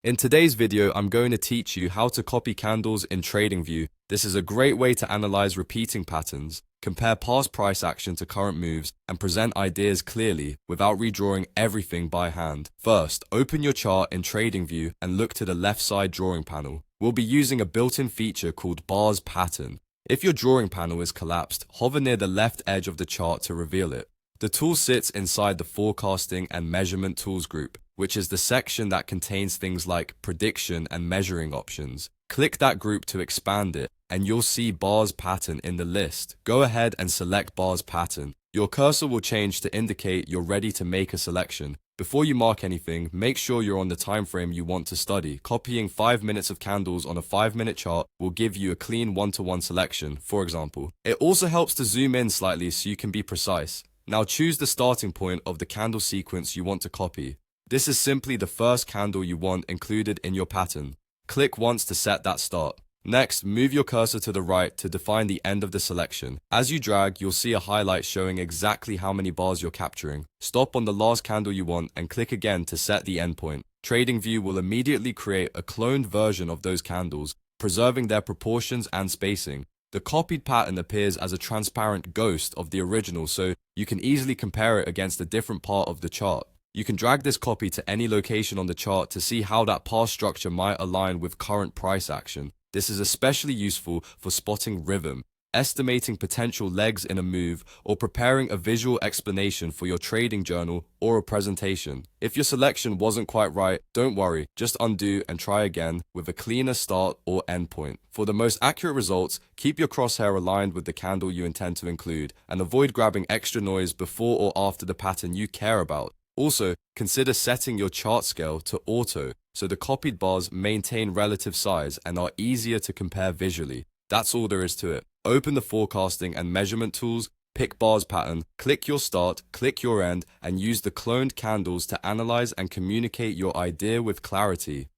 In today's video, I'm going to teach you how to copy candles in TradingView. This is a great way to analyze repeating patterns, compare past price action to current moves, and present ideas clearly without redrawing everything by hand. First, open your chart in TradingView and look to the left side drawing panel. We'll be using a built-in feature called Bars Pattern. If your drawing panel is collapsed, hover near the left edge of the chart to reveal it. The tool sits inside the Forecasting and Measurement Tools group, which is the section that contains things like prediction and measuring options. Click that group to expand it, and you'll see Bars Pattern in the list. Go ahead and select Bars Pattern. Your cursor will change to indicate you're ready to make a selection. Before you mark anything, make sure you're on the time frame you want to study. Copying 5 minutes of candles on a 5-minute chart will give you a clean one-to-one selection, for example. It also helps to zoom in slightly so you can be precise. Now choose the starting point of the candle sequence you want to copy. This is simply the first candle you want included in your pattern. Click once to set that start. Next, move your cursor to the right to define the end of the selection. As you drag, you'll see a highlight showing exactly how many bars you're capturing. Stop on the last candle you want and click again to set the endpoint. TradingView will immediately create a cloned version of those candles, preserving their proportions and spacing. The copied pattern appears as a transparent ghost of the original, so you can easily compare it against a different part of the chart. You can drag this copy to any location on the chart to see how that past structure might align with current price action. This is especially useful for spotting rhythm, estimating potential legs in a move, or preparing a visual explanation for your trading journal or a presentation. If your selection wasn't quite right, don't worry, just undo and try again with a cleaner start or end point. For the most accurate results, keep your crosshair aligned with the candle you intend to include, and avoid grabbing extra noise before or after the pattern you care about. Also, consider setting your chart scale to auto so the copied bars maintain relative size and are easier to compare visually. That's all there is to it. Open the Forecasting and Measurement Tools, pick Bars Pattern, click your start, click your end, and use the cloned candles to analyze and communicate your idea with clarity.